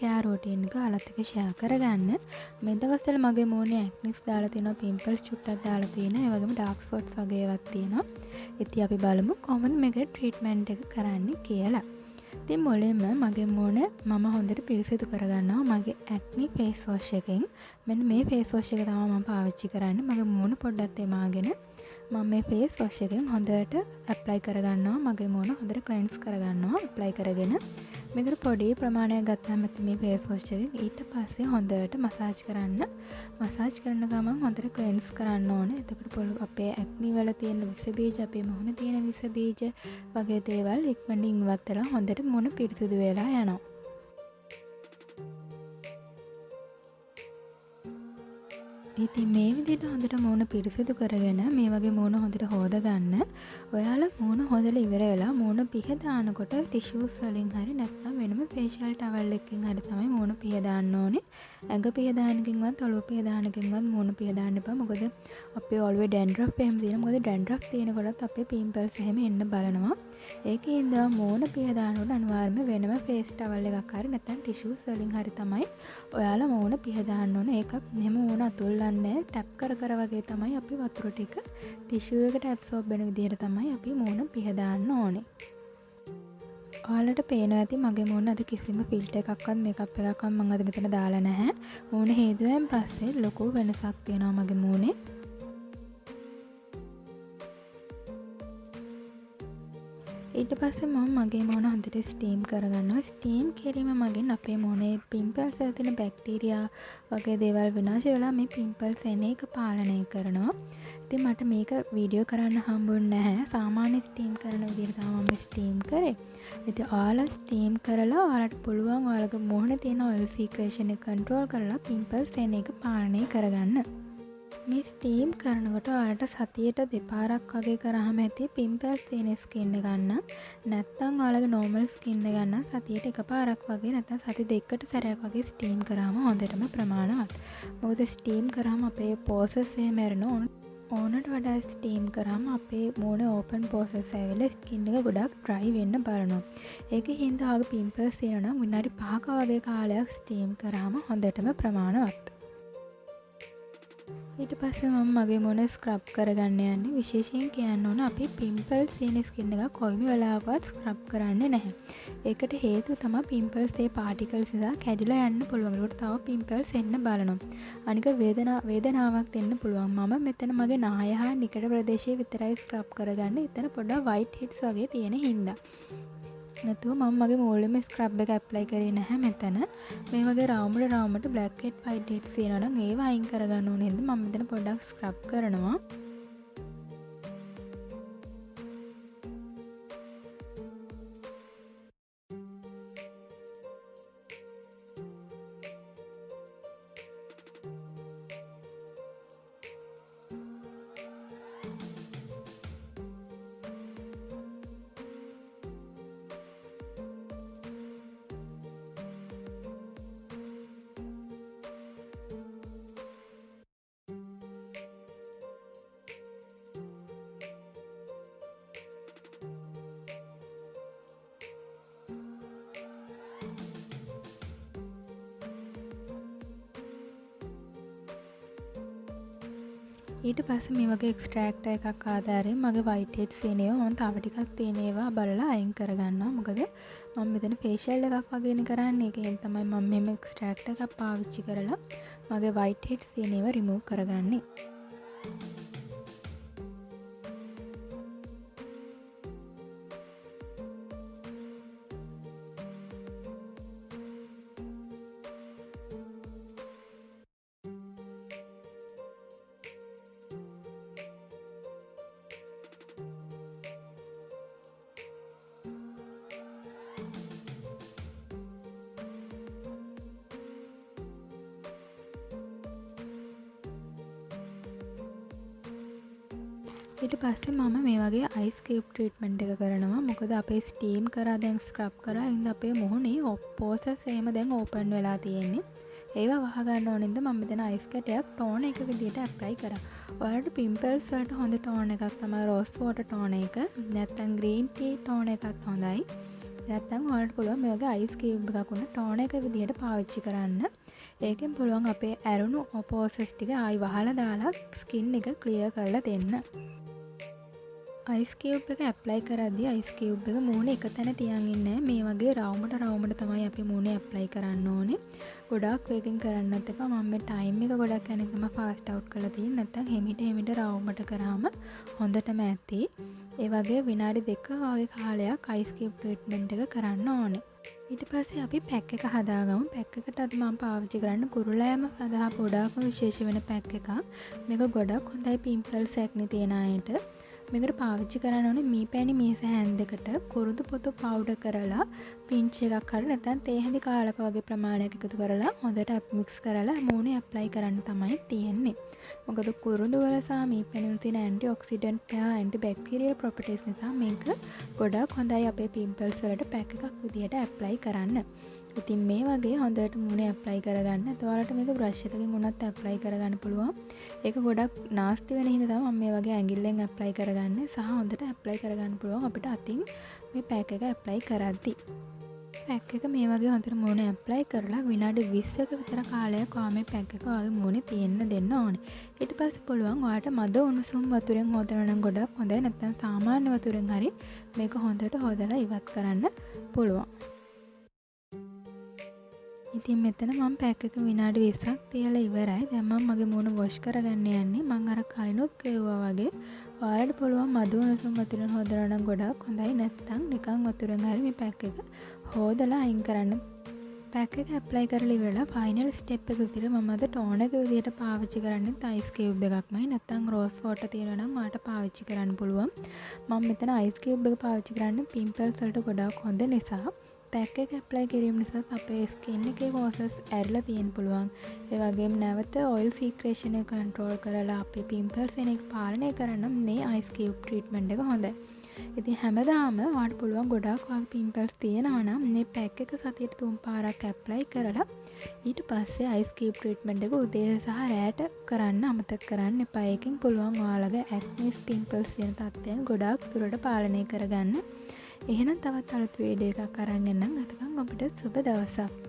කෑ රූටින් එක ඔයාලත් එක්ක ෂෙයා කරගන්න. මේ දවස්වල මගේ මූණේ ඇක්නිස් දාලා තියෙනවා, පිම්පල්ස් චුට්ටක් දාලා තියෙනවා, ඒ වගේම ඩාර්ක් ස්පොට්ස් වගේ ඒවාත් තියෙනවා. ඉතින් අපි බලමු කොහොමද මේකට ට්‍රීට්මන්ට් එක කරන්නේ කියලා. ඉතින් මුලින්ම මගේ මූණ මම හොඳට පිරිසිදු කරගන්නවා මගේ ඇක්නි ෆේස් වොෂ් එකෙන්. මෙන්න මේ ෆේස් වොෂ් එක තමයි මම පාවිච්චි කරන්නේ. මගේ මූණ පොඩ්ඩක් තෙමාගෙන මම මේ ෆේස් වොෂ් එකෙන් හොඳට ඇප්ලයි කරගන්නවා. මගේ මූණ හොඳට ක්ලෙන්ස් කරගන්නවා. ඇප්ලයි කරගෙන මේකට පොඩි ප්‍රමාණයක් ගත්තාම මේ ෆේස් වොෂ් එකෙන් ඊට පස්සේ හොඳට මසාජ් කරන්න. මසාජ් කරන ගමන් හොඳට ක්ලෙන්ස් කරන්න ඕනේ. එතකොට අපේ ඇක්නි වල තියෙන විස බීජ, අපේ මුහුණේ තියෙන විස බීජ වගේ දේවල් ඉක්මනින් ඉවත් වෙලා හොඳට මුහුණ පිරිසිදු වෙලා යනවා. ඉතින් මේ විදිහට හොඳට මූණ පිරිසිදු කරගෙන මේ වගේ මූණ හොඳට හොද ගන්න. ඔයාලා මූණ හොදලා ඉවර වෙලා මූණ පිහ දානකොට ටිෂුස් වලින් හරි නැත්නම් වෙනම ෆේෂියල් ටවල් එකකින් හරි තමයි මූණ පිහ දාන්න ඕනේ. ඇඟ පිහ දානකින්වත් ඔළුව පිහ දානකින්වත් මූණ පිහ දාන්න එපා. මොකද අපේ ඔළුවේ ඩැන්ඩ්‍රෆ් එහෙම තියෙනවා. මොකද ඩැන්ඩ්‍රෆ් තියෙනකොටත් අපේ පිම්පල්ස් එහෙම එන්න බලනවා. ඒකෙන්ද මූණ පිහ දානකොට අනිවාර්යයෙන්ම වෙනම ෆේස් ටවල් එකක් හරි නැත්නම් ටිෂුස් වලින් හරි තමයි ඔයාලා මූණ පිහ දාන්න ඕනේ. ඒකත් මෙහෙම මූණ අතුල්ලන්නේ ටැප් කර වගේ තමයි අපි වතුර ටික ටිෂු එකට ඇබ්සෝබ් වෙන විදිහට තමයි අපි මූණ පිහ දාන්න ඕනේ. ඔයාලට පේනවා ඇති මගේ මූණ අද කිසිම ෆිල්ටර් එකක්වත් මේකප් එකක්වත් මම අද මෙතන දාලා නැහැ. මූණ හේදුවෙන් පස්සේ ලොකු වෙනසක් තියෙනවා මගේ මූණේ. ඊට පස්සේ මම මගේ මූණ හොඳට ස්ටීම් කරගන්නවා. ස්ටීම් කිරීම මගින් අපේ මූණේ පිම්පල්ස් වල තියෙන බැක්ටීරියා වගේ දේවල් විනාශ වෙලා මේ පිම්පල්ස් එන එක පාලනය කරනවා. ඉතින් මට මේක වීඩියෝ කරන්න හම්බුනේ නැහැ. සාමාන්‍ය ස්ටීම් කරන විදිහට තමයි මම ස්ටීම් කරේ. ඉතින් ඔයාලා ස්ටීම් කරලා ඔයාලට පුළුවන් ඔයාලගේ මූණේ තියෙන ඔයිල් සීක්‍රේෂන් එක කන්ට්‍රෝල් කරලා පිම්පල්ස් එන එක පාලනය කරගන්න. මේ ස්ටීම් කරනකොට ඔයාලට සතියට දෙපාරක් වගේ කරාම ඇති පිම්පල්ස් තියෙන ස්කින් එක ගන්න. නැත්නම් ඔයාලගේ නෝමල් ස්කින් එක ගන්න සතියට එකපාරක් වගේ නැත්නම් සති දෙකකට සැරයක් වගේ ස්ටීම් කරාම හොඳටම ප්‍රමාණවත්. මොකද ස්ටීම් කරාම අපේ පෝසස් එහෙම මැරෙනවා. ඕනට වඩා ස්ටීම් කරාම අපේ මූණේ ඕපන් පෝසස් ඇවිල්ලා ස්කින් එක ගොඩක් ඩ්‍රයි වෙන්න බලනවා. ඒකෙන් හින්දා ආගේ පිම්පල්ස් තියෙනවා නම් විනාඩි 5ක වගේ කාලයක් ස්ටීම් කරාම හොඳටම ප්‍රමාණවත්. ඊට පස්සේ මම මගේ මූණ ස්ක්‍රබ් කරගන්න යන්නේ. විශේෂයෙන් කියන්න ඕන අපි පිම්පල්ස් තියෙන ස්කින් එක කොයිම වෙලාවකවත් ස්ක්‍රබ් කරන්නේ නැහැ. ඒකට හේතුව තමයි පිම්පල්ස් ඒ පාටිකල්ස් නිසා කැඩිලා යන්න පුළුවන්. ඒකට තව පිම්පල්ස් එන්න බලනවා. අනික වේදනාවක් දෙන්න පුළුවන්. මම මෙතන මගේ නාය හා නිකඩ ප්‍රදේශයේ විතරයි ස්ක්‍රබ් කරගන්නේ. එතන පොඩ්ඩක් වයිට් හෙඩ්ස් වගේ තියෙන හින්දා. නැතුව මම මගේ මූලෙම ස්ක්‍රබ් එක ඇප්ලයි කරේ නැහැ මෙතන. මේ වගේ රවුමට බ්ලැක් හෙඩ් වයිට් හෙඩ්ස් තියෙනවා නම් ඒවා අයින් කරගන්න ඕනේ. හින්දා මම මෙතන පොඩ්ඩක් ස්ක්‍රබ් කරනවා. ඊට පස්සේ මේ වගේ එක්ස්ට්‍රැක්ටර් එකක් ආධාරයෙන් මගේ වයිට් හෙඩ්ස් තියෙන ඒවා මම තව ටිකක් තියෙන ඒවා බලලා අයින් කරගන්නවා. මොකද මම මෙතන ෆේෂියල් එකක් වගේනේ කරන්නේ. ඒකෙන් තමයි මම මෙහෙම එක්ස්ට්‍රැක්ටර් එකක් පාවිච්චි කරලා මගේ වයිට් හෙඩ්ස් තියෙන ඒවා රිමූව් කරගන්නේ. ඊට පස්සේ මම මේ වගේ අයිස් කියුබ් ට්‍රීට්මන්ට් එක කරනවා. මොකද අපේ ස්ටීම් කරා දැන් ස්ක්‍රබ් කරා ඉඳ අපේ මුහුණේ පෝසස් එහෙම දැන් ඕපන් වෙලා තියෙන්නේ. ඒවා වහ ගන්න ඕන ඉඳ මම මෙතන අයිස් කැටයක් ටෝන් එක විදිහට ඇප්ලයි කරා. ඔයාලට පිම්පල්ස් වලට හොඳ ටෝන් එකක් තමයි රෝස් වෝටර් ටෝන් එක. නැත්නම් ග්‍රීන් ටී ටෝන් එකත් හොඳයි. නැත්නම් ඔයාලට පුළුවන් මේ වගේ අයිස් කියුබ් එකක් උන ටෝනර් එක විදිහට පාවිච්චි කරන්න. ඒකෙන් පුළුවන් අපේ ඇරුණු පෝසස් ටික ආයි වහලා දාලා ස්කින් එක ක්ලියර් කරලා දෙන්න. අයිස් කියුබ් එක ඇප්ලයි කරද්දී අයිස් කියුබ් එක මූණ එක තැන තියන් ඉන්නේ මේ වගේ රවුමට තමයි අපි මූණේ ඇප්ලයි කරන්න ඕනේ. ගොඩාක් වේගෙන් කරන්නත් එපා. මම මේ ටයිම් එක ගොඩක් යන නිසා ෆාස්ට් අවුට් කරලා තියෙන්නේ. නැත්නම් හිමිට රවුමට කරාම හොඳටම ඇති. ඒ වගේ විනාඩි 2ක වගේ කාලයක් අයිස් කියුබ් ට්‍රීට්මන්ට් එක කරන්න ඕනේ. ඊට පස්සේ අපි පැක් එක හදාගමු. පැක් එකට අද මම පාවිච්චි කරන්නේ කුරුලෑම සඳහා ගොඩාක්ම විශේෂ වෙන පැක් එකක්. මේක ගොඩක් හොඳයි පිම්පල්ස් ඇක්නි තියෙන අයට. මේකට පාවිච්චි කරන්න ඕනේ මී පැණි මේස හැන්දකට කුරුදු පොතු පවුඩර් කරලා පින්ච් එකක් හරි නැත්නම් තේ හැඳි කාලක වගේ ප්‍රමාණයක් එකතු කරලා හොඳට මික්ස් කරලා මූණේ ඇප්ලයි කරන්න තමයි තියෙන්නේ. මොකද කුරුදු වල සහ මී පැණි වල තියෙන ඇන්ටි ඔක්සිඩන්ට් සහ ඇන්ටි බැක්ටීරියල් ප්‍රොපර්ටිස් නිසා මේක ගොඩක් හොඳයි අපේ පිම්පල්ස් වලට පැක් එකක් විදියට ඇප්ලයි කරන්න. ඉතින් මේ වගේ හොඳට මූණේ ඇප්ලයි කරගන්න. ඔයාලට මේක බ්‍රෂ් එකකින් උනත් ඇප්ලයි කරගන්න පුළුවන්. ඒක ගොඩක් නාස්ති වෙන හින්දා තමයි මම මේ වගේ ඇඟිල්ලෙන් ඇප්ලයි කරගන්නේ. සහ හොඳට ඇප්ලයි කරගන්න පුළුවන් අපිට අතින් මේ පැක් එක ඇප්ලයි කරද්දී. පැක් එක මේ වගේ හොඳට මූණේ ඇප්ලයි කරලා විනාඩි 20ක විතර කාලයක් ඔයා මේ පැක් එක ඔයාගේ මූණේ තියෙන්න දෙන්න ඕනේ. ඊට පස්සේ පුළුවන් ඔයාට මද උණුසුම් වතුරෙන් හොදනවා නම් ගොඩක් හොඳයි. නැත්නම් සාමාන්‍ය වතුරෙන් හරි මේක හොඳට හොදලා ඉවත් කරන්න පුළුවන්. ඉතින් මෙතන මම පැක් එක විනාඩි 20ක් තියලා ඉවරයි. දැන් මම මගේ මූණ වොෂ් කරගන්න යන්නේ. මම අර කලිනුත් කිව්වා වගේ ඔයාලට පුළුවන් මද උණුසුම් වතුරෙන් හොදනවා නම් ගොඩක් හොඳයි. නැත්නම් නිකන් වතුරෙන් හරි මේ පැක් එක හොදලා අයින් කරන්න. පැක් එක ඇප්ලයි කරලා ඉවරලා ෆයිනල් ස්ටෙප් එක විදිහට මම අද ටෝනර් එක විදිහට පාවිච්චි කරන්නේ අයිස් කියුබ් එකක්මයි. නැත්නම් රෝස් වෝටර් තියෙනවා නම් ඔයාලට පාවිච්චි කරන්න පුළුවන්. මම මෙතන අයිස් කියුබ් එක පාවිච්චි කරන්නේ පිම්පල්ස් වලට ගොඩක් හොඳ නිසා. පැක් එක ඇප්ලයි කිරීම නිසා අපේ ස්කින් එකේ පෝසස් ඇරිලා තියෙන්න පුළුවන්. ඒ වගේම නැවත ඔයිල් සීක්‍රේෂන් එක කන්ට්‍රෝල් කරලා අපේ පිම්පල්ස් එන එක පාලනය කරන්න මේ අයිස් කියුබ් ට්‍රීට්මන්ට් එක හොඳයි. ඉතින් හැමදාම ඔයාලට පුළුවන් ගොඩාක් වගේ පිම්පල්ස් තියෙනවා නම් මේ පැක් එක සතියට 3 පාරක් ඇප්ලයි කරලා ඊට පස්සේ අයිස් කියුබ් ට්‍රීට්මන්ට් එක උදේ සහ රැට කරන්න අමතක කරන්න එපා. එකකින් පුළුවන් ඔයාලගේ ඇක්නි පිම්පල්ස් තියෙන තත්ත්වයන් ගොඩාක් දුරට පාලනය කරගන්න. එහෙනම් තවත් අලුත් වීඩියෝ එකක් අරන් එන්නම්. අතකන් අපිට සුබ දවසක්.